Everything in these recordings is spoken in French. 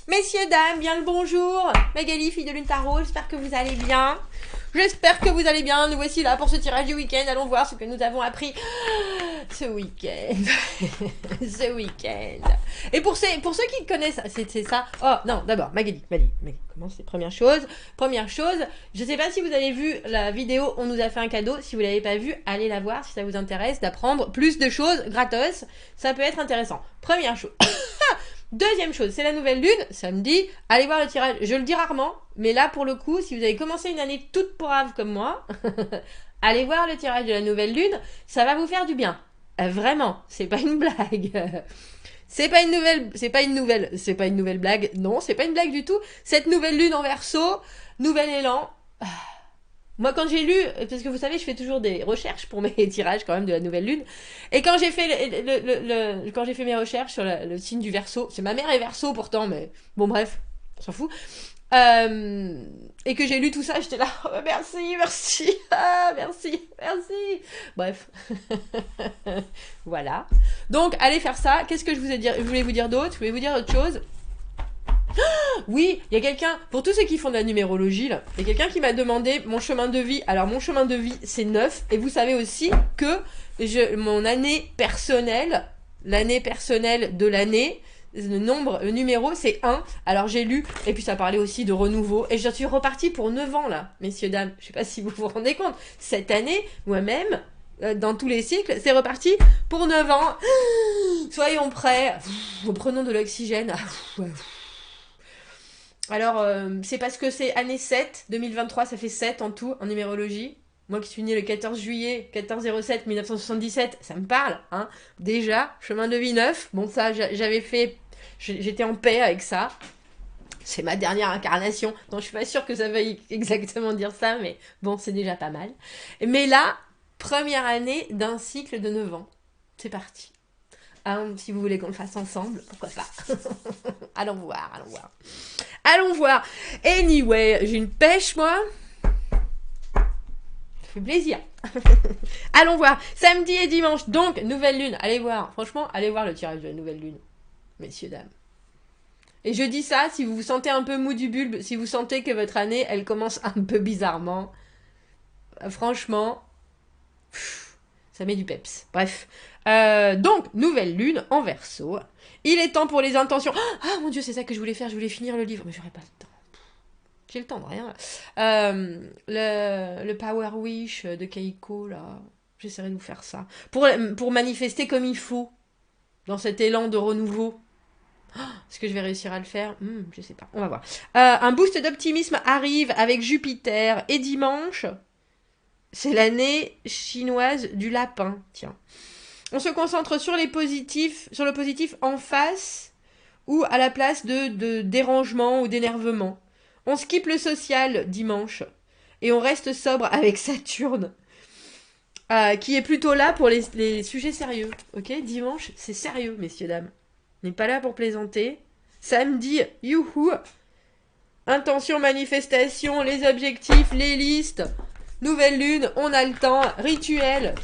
Messieurs, dames, bien le bonjour. Magali, fille de Lune Tarot, j'espère que vous allez bien. J'espère que vous allez bien. Nous voici là pour ce tirage du week-end. Allons voir ce que nous avons appris ce week-end. Ce week-end. Et pour ceux qui connaissent, c'est ça. Oh non, d'abord, Magali, comment c'est Première chose, je sais pas si vous avez vu la vidéo, on nous a fait un cadeau. Si vous l'avez pas vu, allez la voir si ça vous intéresse d'apprendre plus de choses gratos. Ça peut être intéressant. Première chose. Deuxième chose, c'est la nouvelle lune, samedi. Allez voir le tirage. Je le dis rarement, mais là, pour le coup, si vous avez commencé une année toute brave comme moi, allez voir le tirage de la nouvelle lune. Ça va vous faire du bien. Vraiment, c'est pas une blague. C'est pas une nouvelle blague. Non, c'est pas une blague du tout. Cette nouvelle lune en Verseau, nouvel élan. Moi, quand j'ai lu, parce que vous savez, je fais toujours des recherches pour mes tirages quand même de la nouvelle lune, et quand j'ai fait quand j'ai fait mes recherches sur le signe du Verseau, c'est ma mère est Verseau pourtant, mais bon bref, on s'en fout. Et que j'ai lu tout ça, j'étais là, oh, merci, merci. Bref, voilà. Donc, allez faire ça. Qu'est-ce que je voulais vous dire d'autre? Je voulais vous dire autre chose. Oui, il y a quelqu'un, pour tous ceux qui font de la numérologie, là, il y a quelqu'un qui m'a demandé mon chemin de vie. Alors, mon chemin de vie, c'est 9. Et vous savez aussi que mon année personnelle, l'année personnelle de l'année, le numéro, c'est 1. Alors, j'ai lu, et puis ça parlait aussi de renouveau. Et je suis repartie pour 9 ans, là, messieurs, dames. Je sais pas si vous vous rendez compte. Cette année, moi-même, dans tous les cycles, c'est reparti pour 9 ans. Soyons prêts. Prenons de l'oxygène. Alors, c'est parce que c'est année 7, 2023, ça fait 7 en tout, en numérologie. Moi qui suis née le 14 juillet, 14-07, 1977, ça me parle, hein. Déjà, chemin de vie 9, bon ça, j'avais fait, j'étais en paix avec ça. C'est ma dernière incarnation, donc je suis pas sûre que ça veuille exactement dire ça, mais bon, c'est déjà pas mal. Mais là, première année d'un cycle de 9 ans. C'est parti. Hein, si vous voulez qu'on le fasse ensemble, pourquoi pas. Allons voir. Allons voir. Anyway, j'ai une pêche, moi. Ça fait plaisir. Allons voir. Samedi et dimanche. Donc, nouvelle lune. Allez voir. Franchement, allez voir le tirage de la nouvelle lune. Messieurs, dames. Et je dis ça si vous vous sentez un peu mou du bulbe, si vous sentez que votre année, elle commence un peu bizarrement. Franchement, ça met du peps. Bref. Donc, nouvelle lune en Verseau. Il est temps pour les intentions. Ah mon dieu, c'est ça que je voulais faire. Je voulais finir le livre, mais j'aurais pas le temps. J'ai le temps de rien. Le Power Wish de Keiko, là. J'essaierai de vous faire ça. Pour manifester comme il faut. Dans cet élan de renouveau. Est-ce que je vais réussir à le faire? Je sais pas. On va voir. Un boost d'optimisme arrive avec Jupiter. Et dimanche, c'est l'année chinoise du lapin. Tiens. On se concentre sur le positif en face ou à la place de dérangement ou d'énervement. On skippe le social dimanche et on reste sobre avec Saturne, qui est plutôt là pour les sujets sérieux. Ok, dimanche, c'est sérieux, messieurs, dames. On n'est pas là pour plaisanter. Samedi, youhou, intention, manifestation, les objectifs, les listes, nouvelle lune, on a le temps, rituel.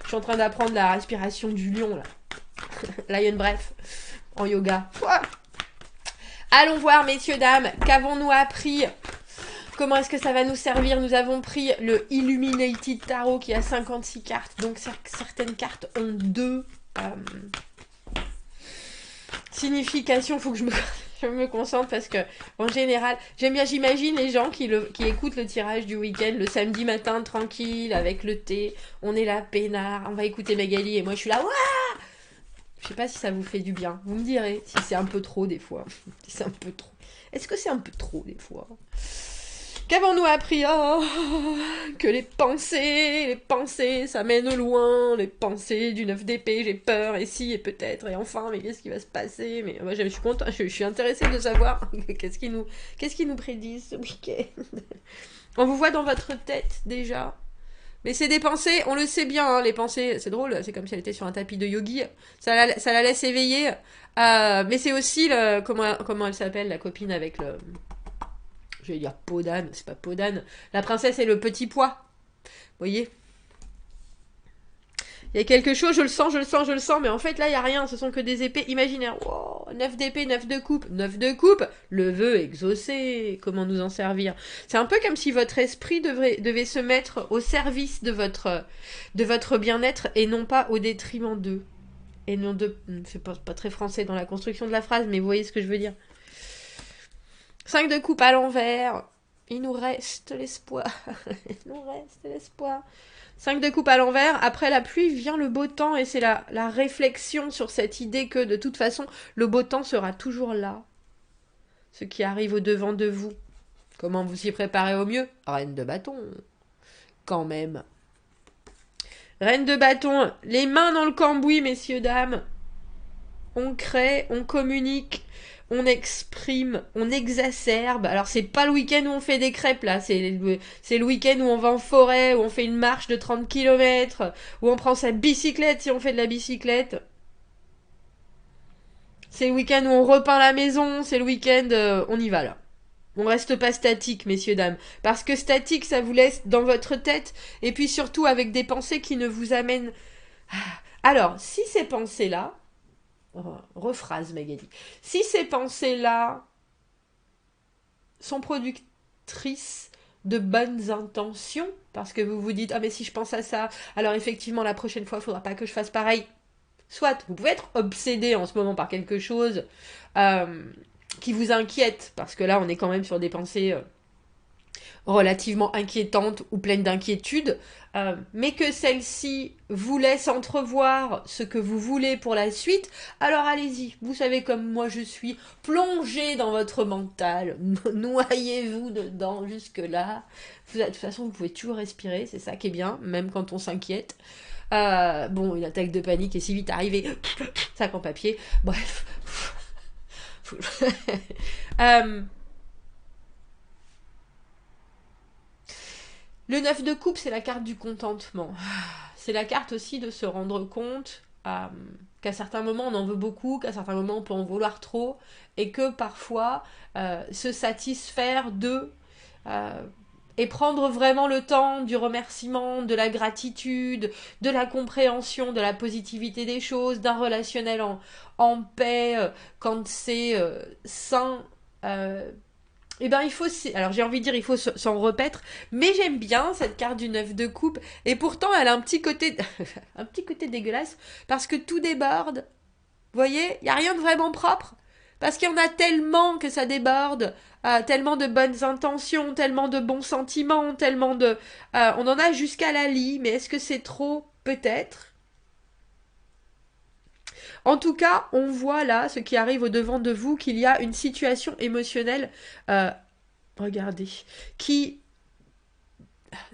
Je suis en train d'apprendre la respiration du lion, là. Lion breath, en yoga. Ouah. Allons voir, messieurs, dames, qu'avons-nous appris? Comment est-ce que ça va nous servir? Nous avons pris le Illuminated Tarot qui a 56 cartes. Donc certaines cartes ont 2 significations. Il faut que je me concentre parce que, en général, j'imagine les gens qui écoutent le tirage du week-end le samedi matin, tranquille, avec le thé. On est là, peinard. On va écouter Magali et moi je suis là, ouah! Je sais pas si ça vous fait du bien. Vous me direz si c'est un peu trop des fois. Si c'est un peu trop. Est-ce que c'est un peu trop des fois? Qu'avons-nous appris? Que les pensées, ça mène loin. Les pensées du 9 d'épée, j'ai peur, et si, et peut-être, et enfin, mais qu'est-ce qui va se passer? Mais moi, je suis contente, je suis intéressée de savoir qu'est-ce qui nous prédisent ce week-end. On vous voit dans votre tête, déjà. Mais c'est des pensées, on le sait bien, hein, les pensées, c'est drôle, c'est comme si elle était sur un tapis de yogi, ça la laisse éveiller, mais c'est aussi, comment elle s'appelle, la copine avec le... Je vais dire peau d'âne, c'est pas peau d'âne, la princesse et le petit pois, vous voyez? Il y a quelque chose, je le sens, je le sens, je le sens, mais en fait là il y a rien, ce sont que des épées imaginaires. Wow, 9 d'épée, 9 de coupe, 9 de coupe, le vœu exaucé, comment nous en servir? C'est un peu comme si votre esprit devait se mettre au service de votre bien-être et non pas au détriment d'eux. Et non de... C'est pas très français dans la construction de la phrase, mais vous voyez ce que je veux dire. 5 de coupe à l'envers, il nous reste l'espoir. Il nous reste l'espoir. 5 de coupe à l'envers, après la pluie vient le beau temps, et c'est la réflexion sur cette idée que de toute façon, le beau temps sera toujours là. Ce qui arrive au devant de vous. Comment vous y préparez au mieux? Reine de bâton. Quand même. Reine de bâton, les mains dans le cambouis, messieurs, dames. On crée, on communique, on exprime, on exacerbe. Alors c'est pas le week-end où on fait des crêpes là, c'est le week-end où on va en forêt, où on fait une marche de 30 km, où on prend sa bicyclette si on fait de la bicyclette. C'est le week-end où on repeint la maison, c'est le week-end, on y va là. On reste pas statique, messieurs, dames. Parce que statique, ça vous laisse dans votre tête, et puis surtout avec des pensées qui ne vous amènent... Alors, si ces pensées-là, rephrase Magali. Si ces pensées-là sont productrices de bonnes intentions, parce que vous vous dites, ah mais si je pense à ça, alors effectivement la prochaine fois, il faudra pas que je fasse pareil. Soit, vous pouvez être obsédé en ce moment par quelque chose qui vous inquiète, parce que là on est quand même sur des pensées relativement inquiétante ou pleine d'inquiétude, mais que celle-ci vous laisse entrevoir ce que vous voulez pour la suite, alors allez-y. Vous savez comme moi je suis, plongez dans votre mental, noyez-vous dedans jusque-là. De toute façon, vous pouvez toujours respirer, c'est ça qui est bien, même quand on s'inquiète. Bon, une attaque de panique est si vite arrivée, sac en papier, bref. Le 9 de coupe, c'est la carte du contentement. C'est la carte aussi de se rendre compte qu'à certains moments on en veut beaucoup, qu'à certains moments on peut en vouloir trop, et que parfois se satisfaire de et prendre vraiment le temps du remerciement, de la gratitude, de la compréhension, de la positivité des choses, d'un relationnel en paix, quand c'est sain. Eh ben il faut, alors j'ai envie de dire il faut s'en repaître, mais j'aime bien cette carte du 9 de coupe, et pourtant elle a un petit côté un petit côté dégueulasse, parce que tout déborde, vous voyez, il n'y a rien de vraiment propre, parce qu'il y en a tellement que ça déborde, tellement de bonnes intentions, tellement de bons sentiments, tellement de... on en a jusqu'à la lie, mais est-ce que c'est trop? Peut-être. En tout cas, on voit là, ce qui arrive au devant de vous, qu'il y a une situation émotionnelle, regardez, qui,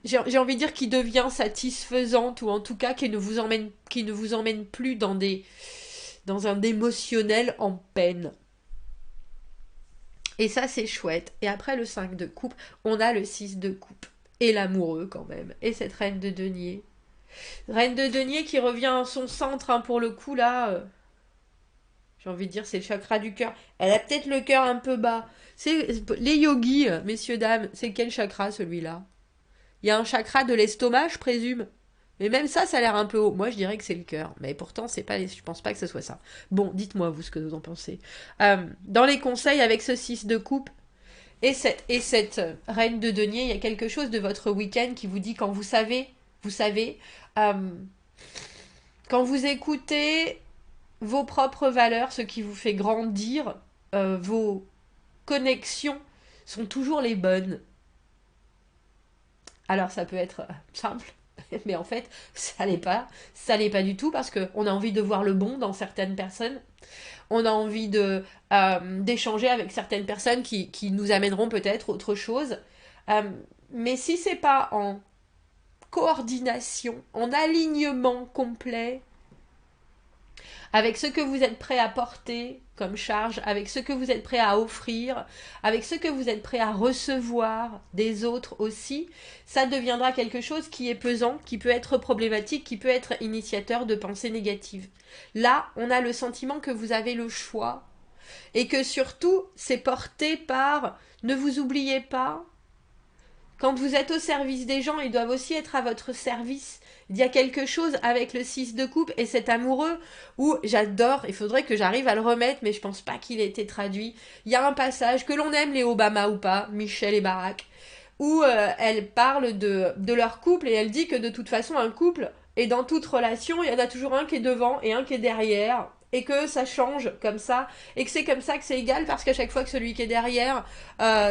j'ai envie de dire, qui devient satisfaisante, ou en tout cas qui ne vous emmène plus dans un émotionnel en peine. Et ça, c'est chouette. Et après le 5 de coupe, on a le 6 de coupe. Et l'amoureux quand même. Et cette reine de denier. Reine de denier qui revient à son centre, hein, pour le coup, là... j'ai envie de dire, c'est le chakra du cœur. Elle a peut-être le cœur un peu bas. C'est les yogis, messieurs, dames, c'est quel chakra celui-là? Il y a un chakra de l'estomac, je présume. Mais même ça, ça a l'air un peu haut. Moi, je dirais que c'est le cœur. Mais pourtant, c'est pas, je pense pas que ce soit ça. Bon, dites-moi, vous, ce que vous en pensez. Dans les conseils, avec ce 6 de coupe et cette reine de denier, il y a quelque chose de votre week-end qui vous dit quand vous savez, quand vous écoutez vos propres valeurs, ce qui vous fait grandir, vos connexions sont toujours les bonnes. Alors ça peut être simple, mais en fait ça l'est pas du tout, parce qu'on a envie de voir le bon dans certaines personnes, on a envie d'échanger avec certaines personnes qui nous amèneront peut-être autre chose, mais si c'est pas en coordination, en alignement complet, avec ce que vous êtes prêt à porter comme charge, avec ce que vous êtes prêt à offrir, avec ce que vous êtes prêt à recevoir des autres aussi, ça deviendra quelque chose qui est pesant, qui peut être problématique, qui peut être initiateur de pensées négatives. Là, on a le sentiment que vous avez le choix, et que surtout, c'est porté par « ne vous oubliez pas ». Quand vous êtes au service des gens, ils doivent aussi être à votre service. Il y a quelque chose avec le 6 de coupe et cet amoureux où j'adore, il faudrait que j'arrive à le remettre, mais je pense pas qu'il ait été traduit. Il y a un passage, que l'on aime les Obama ou pas, Michel et Barack, où elle parle de leur couple et elle dit que de toute façon un couple, et dans toute relation, il y en a toujours un qui est devant et un qui est derrière, et que ça change comme ça, et que c'est comme ça que c'est égal, parce qu'à chaque fois que celui qui est derrière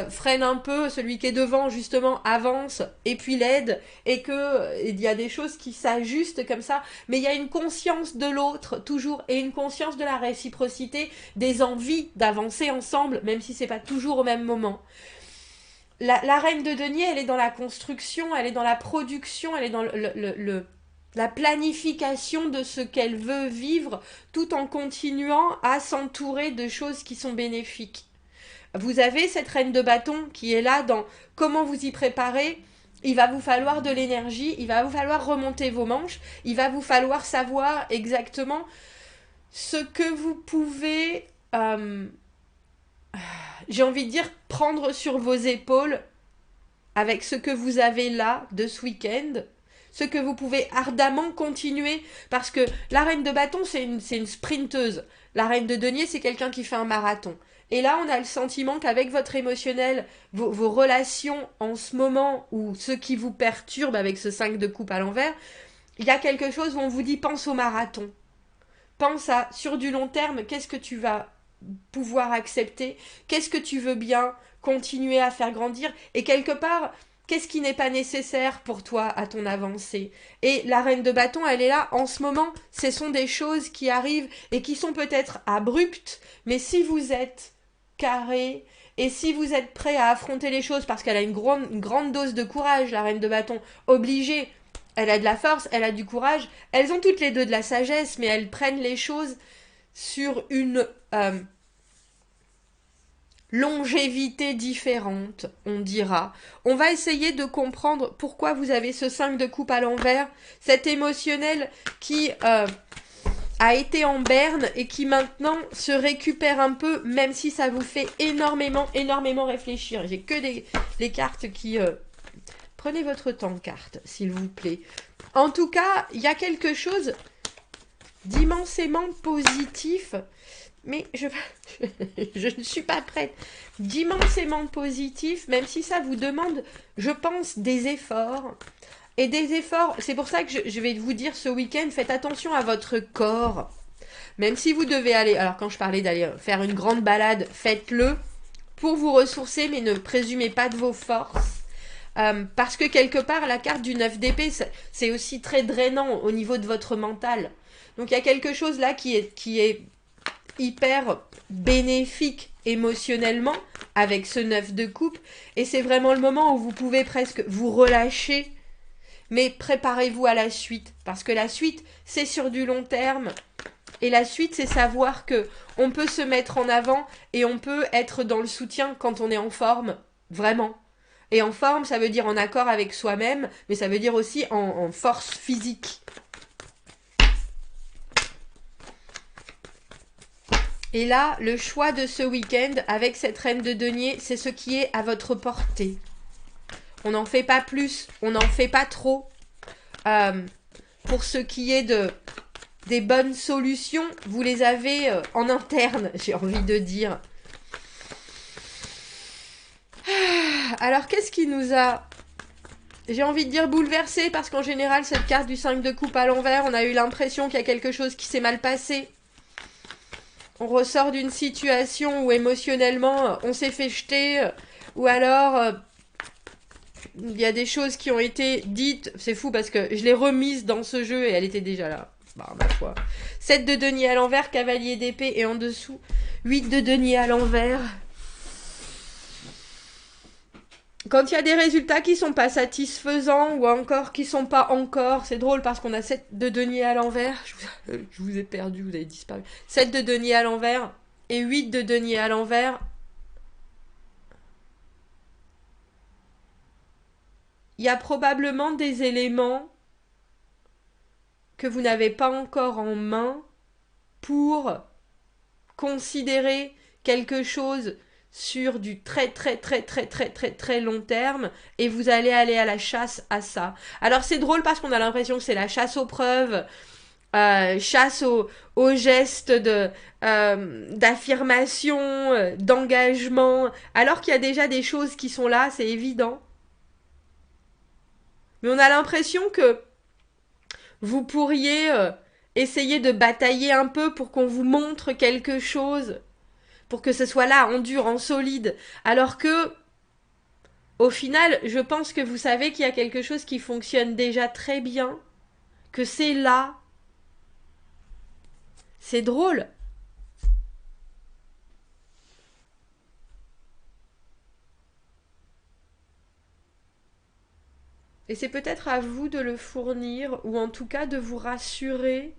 freine un peu, celui qui est devant justement avance, et puis l'aide, et que il y a des choses qui s'ajustent comme ça, mais il y a une conscience de l'autre toujours, et une conscience de la réciprocité, des envies d'avancer ensemble, même si c'est pas toujours au même moment. La reine de denier, elle est dans la construction, elle est dans la production, elle est dans la planification de ce qu'elle veut vivre, tout en continuant à s'entourer de choses qui sont bénéfiques. Vous avez cette reine de bâton qui est là dans comment vous y préparer. Il va vous falloir de l'énergie, il va vous falloir remonter vos manches, il va vous falloir savoir exactement ce que vous pouvez j'ai envie de dire, prendre sur vos épaules avec ce que vous avez là de ce week-end, ce que vous pouvez ardemment continuer, parce que la reine de bâton, c'est une sprinteuse. La reine de denier, c'est quelqu'un qui fait un marathon. Et là, on a le sentiment qu'avec votre émotionnel, vos relations en ce moment, ou ce qui vous perturbe avec ce 5 de coupe à l'envers, il y a quelque chose où on vous dit pense au marathon. Pense à, sur du long terme, qu'est-ce que tu vas pouvoir accepter, qu'est-ce que tu veux bien continuer à faire grandir, et quelque part, qu'est-ce qui n'est pas nécessaire pour toi à ton avancée. Et la reine de bâton, elle est là, en ce moment, ce sont des choses qui arrivent et qui sont peut-être abruptes, mais si vous êtes carré, et si vous êtes prêt à affronter les choses, parce qu'elle a une grande dose de courage, la reine de bâton, obligée, elle a de la force, elle a du courage, elles ont toutes les deux de la sagesse, mais elles prennent les choses sur une longévité différente, on dira. On va essayer de comprendre pourquoi vous avez ce 5 de coupe à l'envers, cet émotionnel qui a été en berne et qui maintenant se récupère un peu, même si ça vous fait énormément réfléchir. J'ai que les cartes qui... Prenez votre temps, cartes, s'il vous plaît. En tout cas, il y a quelque chose d'immensément positif, mais je ne suis pas prête. D'immensément positif, même si ça vous demande, je pense, des efforts. Et des efforts, c'est pour ça que je vais vous dire ce week-end, faites attention à votre corps. Même si vous devez aller, alors quand je parlais d'aller faire une grande balade, faites-le pour vous ressourcer, mais ne présumez pas de vos forces. Parce que quelque part, la carte du 9 d'épée, c'est aussi très drainant au niveau de votre mental. Donc il y a quelque chose là qui est hyper bénéfique émotionnellement avec ce 9 de coupe. Et c'est vraiment le moment où vous pouvez presque vous relâcher. Mais préparez-vous à la suite. Parce que la suite, c'est sur du long terme. Et la suite, c'est savoir que on peut se mettre en avant et on peut être dans le soutien quand on est en forme. Vraiment. Et en forme, ça veut dire en accord avec soi-même, mais ça veut dire aussi en force physique. Et là, le choix de ce week-end avec cette reine de denier, c'est ce qui est à votre portée. On n'en fait pas plus, on n'en fait pas trop. Pour ce qui est des bonnes solutions, vous les avez en interne, j'ai envie de dire. Alors, qu'est-ce qui nous a... J'ai envie de dire bouleversé, parce qu'en général, cette carte du 5 de coupe à l'envers, on a eu l'impression qu'il y a quelque chose qui s'est mal passé. On ressort d'une situation où émotionnellement, on s'est fait jeter, ou alors... il y a des choses qui ont été dites, c'est fou parce que je l'ai remise dans ce jeu et elle était déjà là. Bah, ma foi. 7 de denier à l'envers, cavalier d'épée et en dessous, 8 de denier à l'envers. Quand il y a des résultats qui sont pas satisfaisants ou encore qui sont pas encore, c'est drôle parce qu'on a 7 de denier à l'envers. Je vous ai perdu, vous avez disparu. 7 de denier à l'envers et 8 de denier à l'envers. Il y a probablement des éléments que vous n'avez pas encore en main pour considérer quelque chose sur du très très très très très très très long terme et vous allez aller à la chasse à ça. Alors c'est drôle parce qu'on a l'impression que c'est la chasse aux preuves, chasse aux gestes d'affirmation, d'engagement, alors qu'il y a déjà des choses qui sont là, c'est évident. Mais on a l'impression que vous pourriez essayer de batailler un peu pour qu'on vous montre quelque chose, pour que ce soit là, en dur, en solide, alors que, au final, je pense que vous savez qu'il y a quelque chose qui fonctionne déjà très bien, que c'est là. C'est drôle. Et c'est peut-être à vous de le fournir, ou en tout cas de vous rassurer.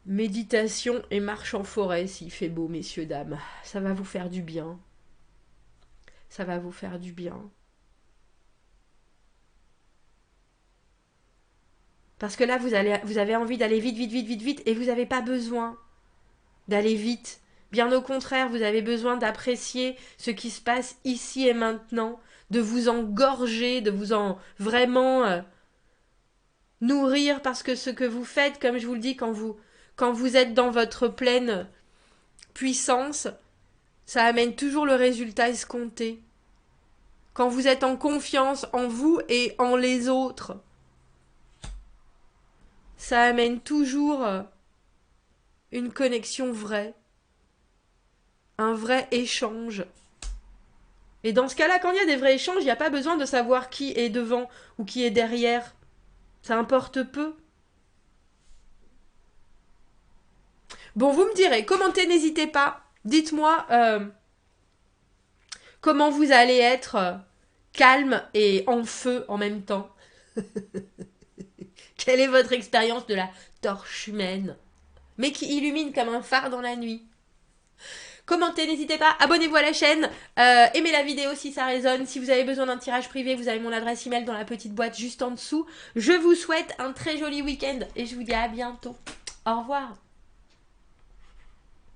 Méditation et marche en forêt s'il fait beau, messieurs, dames. Ça va vous faire du bien. Ça va vous faire du bien. Parce que là, vous avez envie d'aller vite, vite, vite, vite, vite, et vous n'avez pas besoin d'aller vite. Bien au contraire, vous avez besoin d'apprécier ce qui se passe ici et maintenant, de vous engorger, de vous en vraiment nourrir, parce que ce que vous faites, comme je vous le dis, quand vous êtes dans votre pleine puissance, ça amène toujours le résultat escompté. Quand vous êtes en confiance en vous et en les autres, ça amène toujours une connexion vraie, un vrai échange. Et dans ce cas-là, quand il y a des vrais échanges, il n'y a pas besoin de savoir qui est devant ou qui est derrière. Ça importe peu. Bon, vous me direz, commentez, n'hésitez pas. Dites-moi comment vous allez être calme et en feu en même temps. Quelle est votre expérience de la torche humaine, mais qui illumine comme un phare dans la nuit? Commentez, n'hésitez pas, abonnez-vous à la chaîne, aimez la vidéo si ça résonne. Si vous avez besoin d'un tirage privé, vous avez mon adresse email dans la petite boîte juste en dessous. Je vous souhaite un très joli week-end et je vous dis à bientôt. Au revoir.